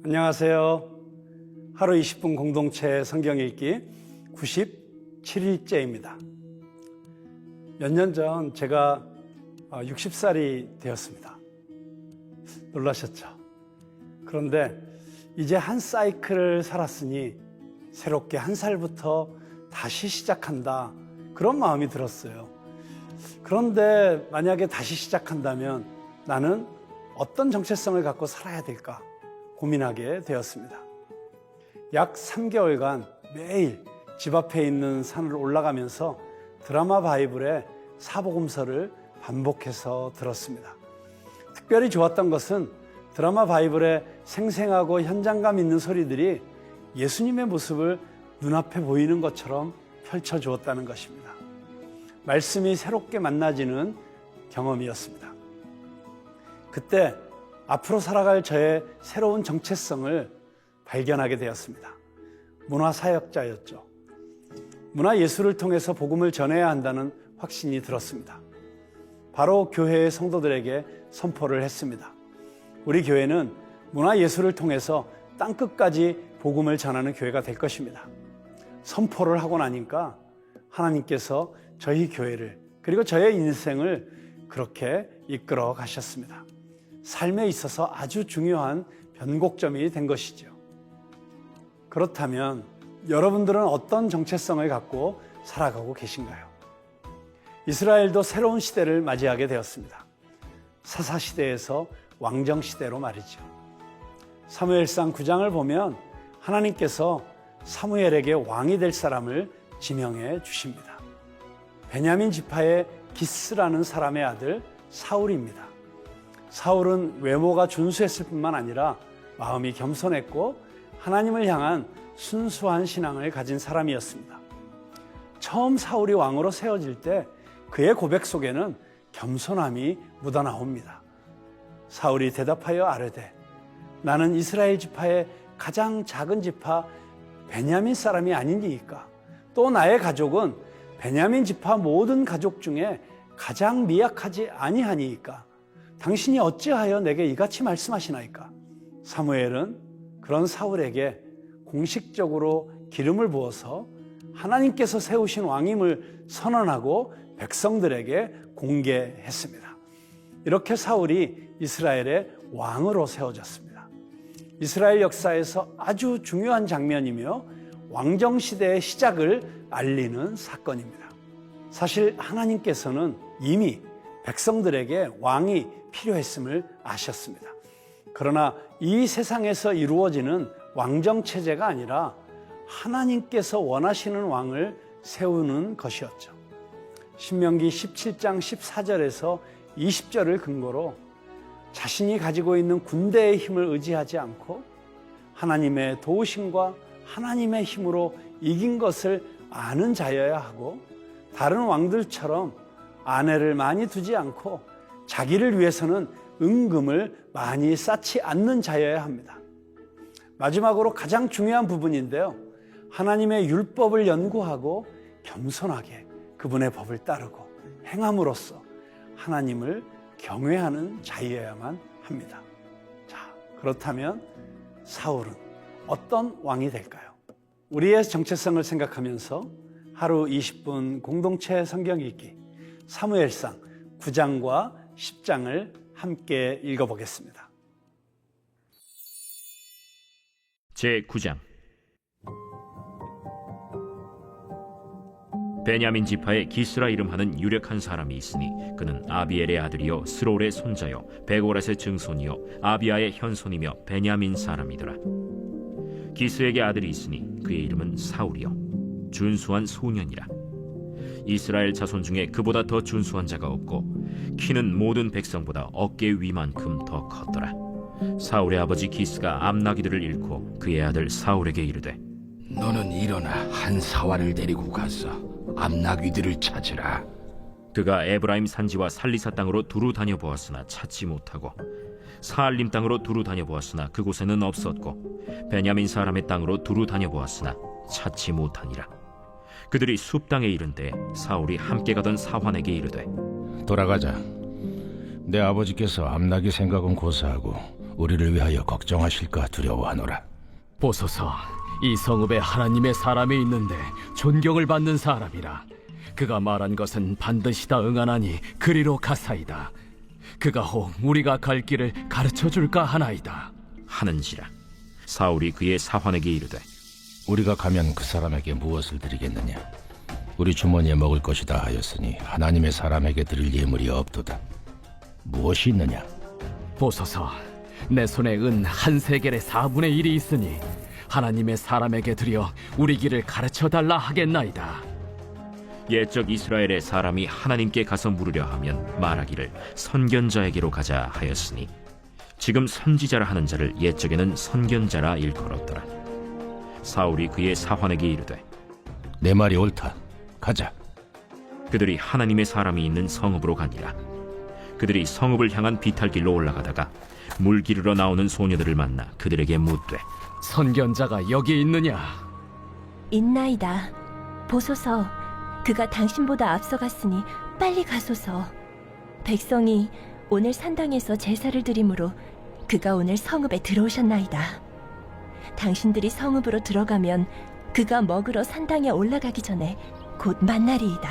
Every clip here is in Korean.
안녕하세요. 하루 20분 공동체 성경 읽기 97일째입니다. 몇 년 전 제가 60살이 되었습니다. 놀라셨죠? 그런데 이제 한 사이클을 살았으니 새롭게 한 살부터 다시 시작한다, 그런 마음이 들었어요. 그런데 만약에 다시 시작한다면 나는 어떤 정체성을 갖고 살아야 될까 고민하게 되었습니다. 약 3개월간 매일 집 앞에 있는 산을 올라가면서 드라마 바이블의 사복음서를 반복해서 들었습니다. 특별히 좋았던 것은 드라마 바이블의 생생하고 현장감 있는 소리들이 예수님의 모습을 눈앞에 보이는 것처럼 펼쳐주었다는 것입니다. 말씀이 새롭게 만나지는 경험이었습니다. 그때 앞으로 살아갈 저의 새로운 정체성을 발견하게 되었습니다. 문화사역자였죠. 문화예술을 통해서 복음을 전해야 한다는 확신이 들었습니다. 바로 교회의 성도들에게 선포를 했습니다. 우리 교회는 문화예술을 통해서 땅끝까지 복음을 전하는 교회가 될 것입니다. 선포를 하고 나니까 하나님께서 저희 교회를, 그리고 저의 인생을 그렇게 이끌어 가셨습니다. 삶에 있어서 아주 중요한 변곡점이 된 것이죠. 그렇다면 여러분들은 어떤 정체성을 갖고 살아가고 계신가요? 이스라엘도 새로운 시대를 맞이하게 되었습니다. 사사시대에서 왕정시대로 말이죠. 사무엘상 9장을 보면 하나님께서 사무엘에게 왕이 될 사람을 지명해 주십니다. 베냐민 지파의 기스라는 사람의 아들 사울입니다. 사울은 외모가 준수했을 뿐만 아니라 마음이 겸손했고 하나님을 향한 순수한 신앙을 가진 사람이었습니다. 처음 사울이 왕으로 세워질 때 그의 고백 속에는 겸손함이 묻어나옵니다. 사울이 대답하여 아뢰되 나는 이스라엘 지파의 가장 작은 지파 베냐민 사람이 아니니까, 또 나의 가족은 베냐민 지파 모든 가족 중에 가장 미약하지 아니하니까 당신이 어찌하여 내게 이같이 말씀하시나이까. 사무엘은 그런 사울에게 공식적으로 기름을 부어서 하나님께서 세우신 왕임을 선언하고 백성들에게 공개했습니다. 이렇게 사울이 이스라엘의 왕으로 세워졌습니다. 이스라엘 역사에서 아주 중요한 장면이며 왕정시대의 시작을 알리는 사건입니다. 사실 하나님께서는 이미 백성들에게 왕이 필요했음을 아셨습니다. 그러나 이 세상에서 이루어지는 왕정체제가 아니라 하나님께서 원하시는 왕을 세우는 것이었죠. 신명기 17장 14절에서 20절을 근거로 자신이 가지고 있는 군대의 힘을 의지하지 않고 하나님의 도우심과 하나님의 힘으로 이긴 것을 아는 자여야 하고, 다른 왕들처럼 아내를 많이 두지 않고 자기를 위해서는 은금을 많이 쌓지 않는 자여야 합니다. 마지막으로 가장 중요한 부분인데요, 하나님의 율법을 연구하고 겸손하게 그분의 법을 따르고 행함으로써 하나님을 경외하는 자여야만 합니다. 자, 그렇다면 사울은 어떤 왕이 될까요? 우리의 정체성을 생각하면서 하루 20분 공동체 성경 읽기 사무엘상 9장과 10장을 함께 읽어보겠습니다. 제9장. 베냐민 지파의 기스라 이름하는 유력한 사람이 있으니 그는 아비엘의 아들이요 스롤의 손자요 베고랏의 증손이요 아비아의 현손이며 베냐민 사람이더라. 기스에게 아들이 있으니 그의 이름은 사울이요 준수한 소년이라. 이스라엘 자손 중에 그보다 더 준수한 자가 없고 키는 모든 백성보다 어깨 위만큼 더 컸더라. 사울의 아버지 기스가 암나기들을 잃고 그의 아들 사울에게 이르되 너는 일어나 한 사활을 데리고 가서 암나귀들을 찾으라. 그가 에브라임 산지와 살리사 땅으로 두루 다녀보았으나 찾지 못하고 사알림 땅으로 두루 다녀보았으나 그곳에는 없었고 베냐민 사람의 땅으로 두루 다녀보았으나 찾지 못하니라. 그들이 숲 땅에 이른데 사울이 함께 가던 사환에게 이르되 돌아가자. 내 아버지께서 암나귀 생각은 고사하고 우리를 위하여 걱정하실까 두려워하노라. 보소서, 이 성읍에 하나님의 사람이 있는데 존경을 받는 사람이라. 그가 말한 것은 반드시 다 응하나니 그리로 가사이다. 그가 혹 우리가 갈 길을 가르쳐 줄까 하나이다. 하는지라. 사울이 그의 사환에게 이르되 우리가 가면 그 사람에게 무엇을 드리겠느냐? 우리 주머니에 먹을 것이다 하였으니 하나님의 사람에게 드릴 예물이 없도다. 무엇이 있느냐? 보소서, 내 손에 은 한 세겔의 4분의 1이 있으니 하나님의 사람에게 드려 우리 길을 가르쳐 달라 하겠나이다. 옛적 이스라엘의 사람이 하나님께 가서 물으려 하면 말하기를 선견자에게로 가자 하였으니 지금 선지자라 하는 자를 옛적에는 선견자라 일컬었더라. 사울이 그의 사환에게 이르되 내 말이 옳다. 가자. 그들이 하나님의 사람이 있는 성읍으로 가니라. 그들이 성읍을 향한 비탈길로 올라가다가 물 기르러 나오는 소녀들을 만나 그들에게 묻되 선견자가 여기 있느냐? 있나이다. 보소서, 그가 당신보다 앞서갔으니 빨리 가소서. 백성이 오늘 산당에서 제사를 드리므로 그가 오늘 성읍에 들어오셨나이다. 당신들이 성읍으로 들어가면 그가 먹으러 산당에 올라가기 전에 곧 만나리이다.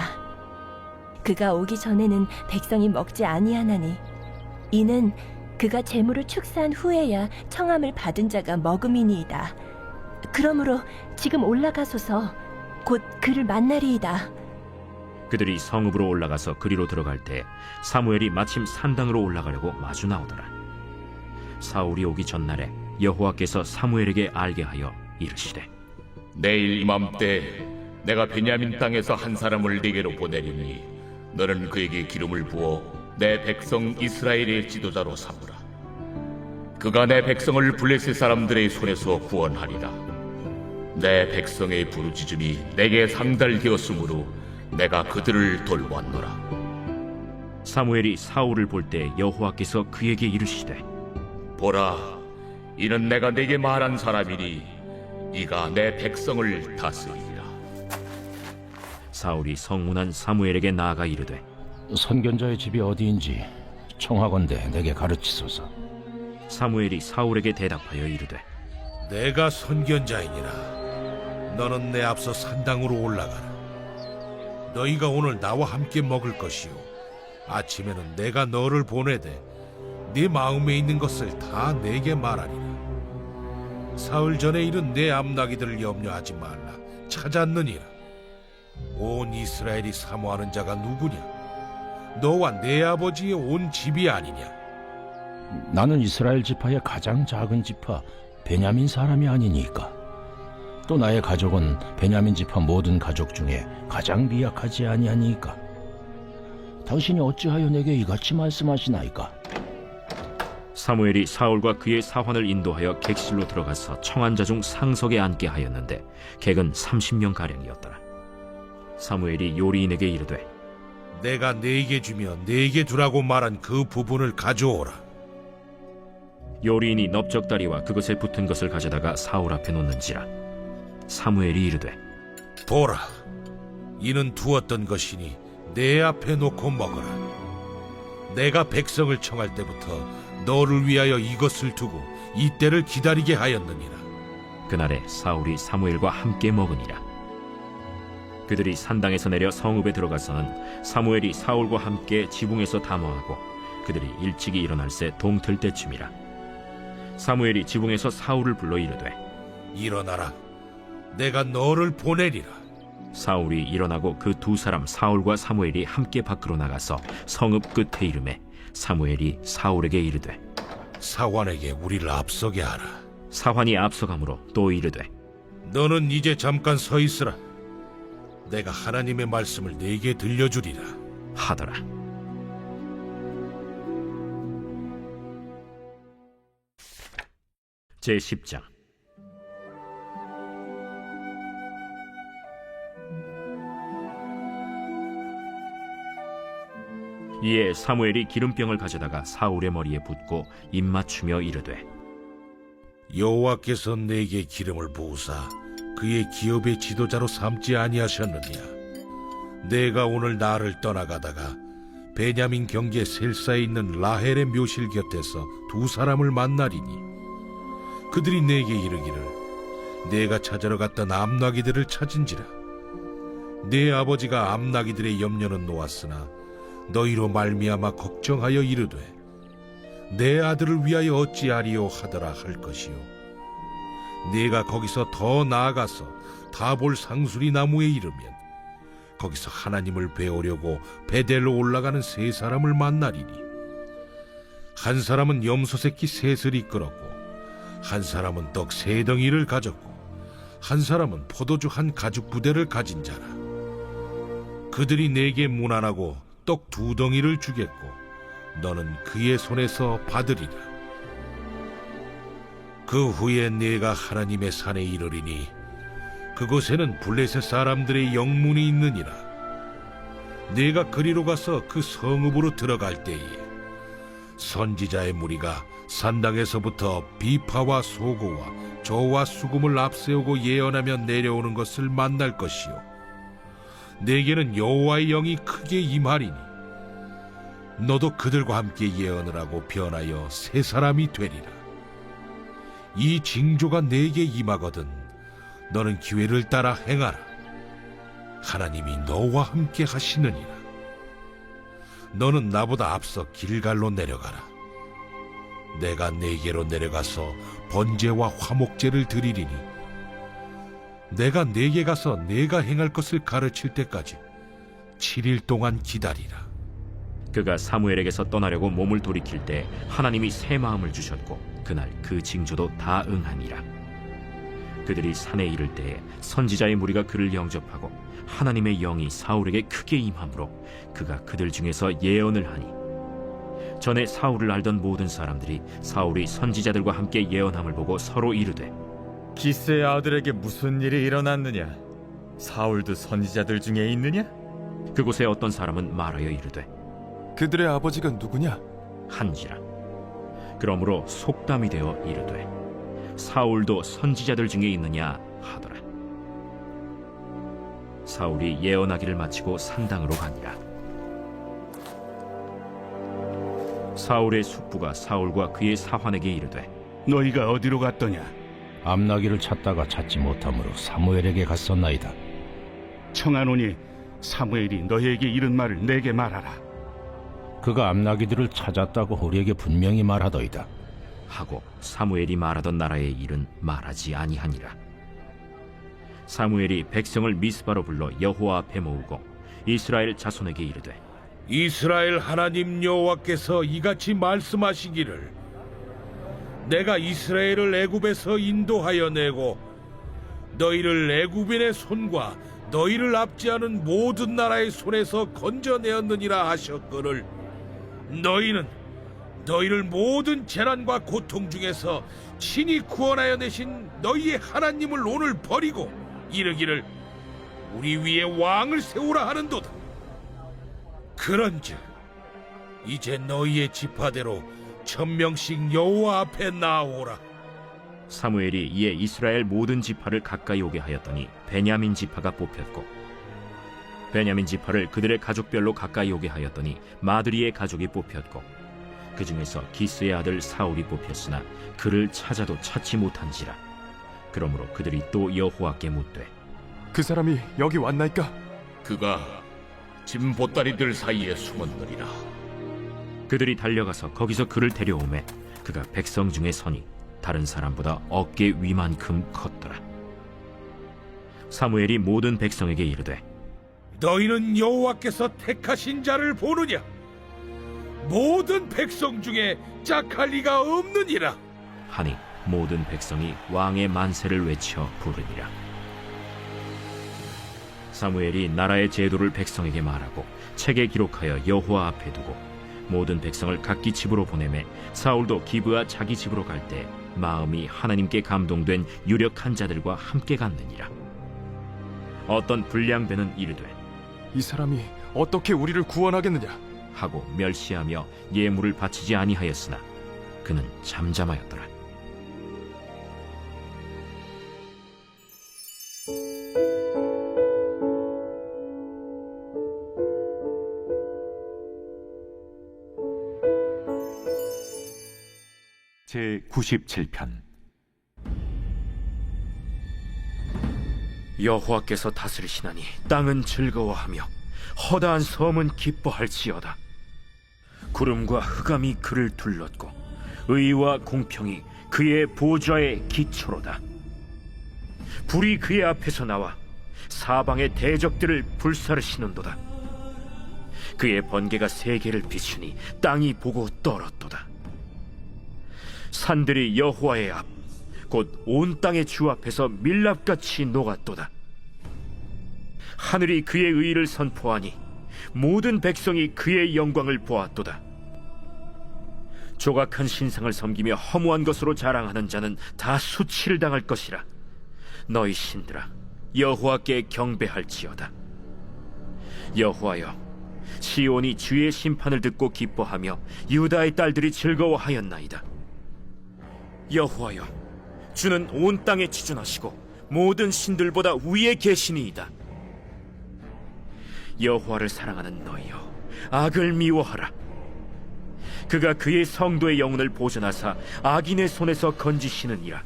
그가 오기 전에는 백성이 먹지 아니하나니 이는 그가 재물을 축사한 후에야 청함을 받은 자가 먹음이니이다. 그러므로 지금 올라가소서. 곧 그를 만나리이다. 그들이 성읍으로 올라가서 그리로 들어갈 때 사무엘이 마침 산당으로 올라가려고 마주 나오더라. 사울이 오기 전날에 여호와께서 사무엘에게 알게 하여 이르시되 내일 이맘때 내가 베냐민 땅에서 한 사람을 네게로 보내리니 너는 그에게 기름을 부어 내 백성 이스라엘의 지도자로 삼으라. 그가 내 백성을 블레셋 사람들의 손에서 구원하리라. 내 백성의 부르짖음이 내게 상달되었으므로 내가 그들을 돌보았노라. 사무엘이 사울을 볼 때 여호와께서 그에게 이르시되 보라, 이는 내가 네게 말한 사람이니 이가 내 백성을 다스리리라. 사울이 성문한 사무엘에게 나아가 이르되 선견자의 집이 어디인지 청하건대 내게 가르치소서. 사무엘이 사울에게 대답하여 이르되 내가 선견자이니라. 너는 내 앞서 산당으로 올라가라. 너희가 오늘 나와 함께 먹을 것이요 아침에는 내가 너를 보내되 네 마음에 있는 것을 다 내게 말하리라. 사흘 전에 이른 내 암나기들을 염려하지 말라. 찾았느니라. 온 이스라엘이 사모하는 자가 누구냐? 너와 내 아버지의 온 집이 아니냐? 나는 이스라엘 지파의 가장 작은 지파 베냐민 사람이 아니니까. 또 나의 가족은 베냐민 지파 모든 가족 중에 가장 미약하지 아니하니까. 당신이 어찌하여 내게 이같이 말씀하시나이까? 사무엘이 사울과 그의 사환을 인도하여 객실로 들어가서 청한 자 중 상석에 앉게 하였는데 객은 30명가량이었더라. 사무엘이 요리인에게 이르되 내가 네게 주며 네게 두라고 말한 그 부분을 가져오라. 요리인이 넓적다리와 그것에 붙은 것을 가져다가 사울 앞에 놓는지라. 사무엘이 이르되 보라, 이는 두었던 것이니 내 앞에 놓고 먹어라. 내가 백성을 청할 때부터 너를 위하여 이것을 두고 이때를 기다리게 하였느니라. 그날에 사울이 사무엘과 함께 먹으니라. 그들이 산당에서 내려 성읍에 들어가서는 사무엘이 사울과 함께 지붕에서 담화하고 그들이 일찍이 일어날새 동틀 때쯤이라. 사무엘이 지붕에서 사울을 불러 이르되 일어나라. 내가 너를 보내리라. 사울이 일어나고 그 두 사람 사울과 사무엘이 함께 밖으로 나가서 성읍 끝에 이르매 사무엘이 사울에게 이르되 사환에게 우리를 앞서게 하라. 사환이 앞서가므로 또 이르되 너는 이제 잠깐 서 있으라. 내가 하나님의 말씀을 네게 들려주리라. 하더라. 제10장. 이에 사무엘이 기름병을 가져다가 사울의 머리에 붓고 입맞추며 이르되 여호와께서 내게 기름을 부으사 그의 기업의 지도자로 삼지 아니하셨느냐? 내가 오늘 나를 떠나가다가 베냐민 경계 셀사에 있는 라헬의 묘실 곁에서 두 사람을 만나리니 그들이 내게 이르기를 내가 찾으러 갔던 암나기들을 찾은지라. 내 아버지가 암나기들의 염려는 놓았으나 너희로 말미암아 걱정하여 이르되 내 아들을 위하여 어찌하리요 하더라 할 것이요. 내가 거기서 더 나아가서 다볼 상수리 나무에 이르면 거기서 하나님을 배우려고 베델로 올라가는 세 사람을 만나리니 한 사람은 염소 새끼 셋을 이끌었고 한 사람은 떡 세 덩이를 가졌고 한 사람은 포도주 한 가죽 부대를 가진 자라. 그들이 내게 문안하고 떡 두 덩이를 주겠고 너는 그의 손에서 받으리라. 그 후에 내가 하나님의 산에 이르리니 그곳에는 블레셋 사람들의 영문이 있느니라. 내가 그리로 가서 그 성읍으로 들어갈 때에 선지자의 무리가 산당에서부터 비파와 소고와 저와 수금을 앞세우고 예언하며 내려오는 것을 만날 것이요. 내게는 여호와의 영이 크게 임하리니 너도 그들과 함께 예언을 하고 변하여 새 사람이 되리라. 이 징조가 내게 임하거든 너는 기회를 따라 행하라. 하나님이 너와 함께 하시느니라. 너는 나보다 앞서 길갈로 내려가라. 내가 네게로 내려가서 번제와 화목제를 드리리니 내가 네게 가서 내가 행할 것을 가르칠 때까지 7일 동안 기다리라. 그가 사무엘에게서 떠나려고 몸을 돌이킬 때 하나님이 새 마음을 주셨고 그날 그 징조도 다 응하니라. 그들이 산에 이를 때에 선지자의 무리가 그를 영접하고 하나님의 영이 사울에게 크게 임함으로 그가 그들 중에서 예언을 하니 전에 사울을 알던 모든 사람들이 사울이 선지자들과 함께 예언함을 보고 서로 이르되 기스의 아들에게 무슨 일이 일어났느냐? 사울도 선지자들 중에 있느냐? 그곳에 어떤 사람은 말하여 이르되 그들의 아버지가 누구냐? 한지라. 그러므로 속담이 되어 이르되 사울도 선지자들 중에 있느냐 하더라. 사울이 예언하기를 마치고 산당으로 가니라. 사울의 숙부가 사울과 그의 사환에게 이르되 너희가 어디로 갔더냐? 암나기를 찾다가 찾지 못하므로 사무엘에게 갔었나이다. 청하노니 사무엘이 너희에게 이른 말을 내게 말하라. 그가 암나기들을 찾았다고 우리에게 분명히 말하더이다. 하고 사무엘이 말하던 나라의 일은 말하지 아니하니라. 사무엘이 백성을 미스바로 불러 여호와 앞에 모으고 이스라엘 자손에게 이르되 이스라엘 하나님 여호와께서 이같이 말씀하시기를 내가 이스라엘을 애굽에서 인도하여 내고 너희를 애굽인의 손과 너희를 압제하는 모든 나라의 손에서 건져내었느니라 하셨거늘 너희는 너희를 모든 재난과 고통 중에서 친히 구원하여 내신 너희의 하나님을 오늘 버리고 이르기를 우리 위에 왕을 세우라 하는도다. 그런즉 이제 너희의 지파대로 1000명씩 여호와 앞에 나오라. 사무엘이 이에 이스라엘 모든 지파를 가까이 오게 하였더니 베냐민 지파가 뽑혔고 베냐민 지파를 그들의 가족별로 가까이 오게 하였더니 마드리의 가족이 뽑혔고 그 중에서 기스의 아들 사울이 뽑혔으나 그를 찾아도 찾지 못한지라. 그러므로 그들이 또 여호와께 묻되 그 사람이 여기 왔나이까? 그가 짐 보따리들 사이에 숨었느니라. 그들이 달려가서 거기서 그를 데려오매 그가 백성 중에 서니 다른 사람보다 어깨 위만큼 컸더라. 사무엘이 모든 백성에게 이르되 너희는 여호와께서 택하신 자를 보느냐? 모든 백성 중에 짝할 리가 없느니라. 하니 모든 백성이 왕의 만세를 외쳐 부르니라. 사무엘이 나라의 제도를 백성에게 말하고 책에 기록하여 여호와 앞에 두고 모든 백성을 각기 집으로 보내매 사울도 기브와 자기 집으로 갈 때 마음이 하나님께 감동된 유력한 자들과 함께 갔느니라. 어떤 불량배는 이르되 이 사람이 어떻게 우리를 구원하겠느냐? 하고 멸시하며 예물을 바치지 아니하였으나 그는 잠잠하였더라. 제97편. 여호와께서 다스리시나니 땅은 즐거워하며 허다한 섬은 기뻐할지어다. 구름과 흑암이 그를 둘렀고 의와 공평이 그의 보좌의 기초로다. 불이 그의 앞에서 나와 사방의 대적들을 불사르시는도다. 그의 번개가 세계를 비추니 땅이 보고 떨었도다. 산들이 여호와의 앞 곧 온 땅의 주 앞에서 밀랍같이 녹았도다. 하늘이 그의 의를 선포하니 모든 백성이 그의 영광을 보았도다. 조각한 신상을 섬기며 허무한 것으로 자랑하는 자는 다 수치를 당할 것이라. 너희 신들아, 여호와께 경배할지어다. 여호와여, 시온이 주의 심판을 듣고 기뻐하며 유다의 딸들이 즐거워하였나이다. 여호와여, 주는 온 땅에 지존하시고 모든 신들보다 위에 계시니이다. 여호와를 사랑하는 너희여, 악을 미워하라. 그가 그의 성도의 영혼을 보존하사 악인의 손에서 건지시느니라.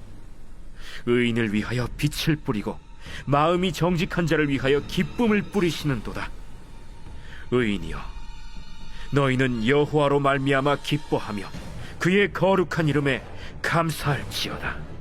의인을 위하여 빛을 뿌리고 마음이 정직한 자를 위하여 기쁨을 뿌리시는도다. 의인이여, 너희는 여호와로 말미암아 기뻐하며 그의 거룩한 이름에 감사할지어다.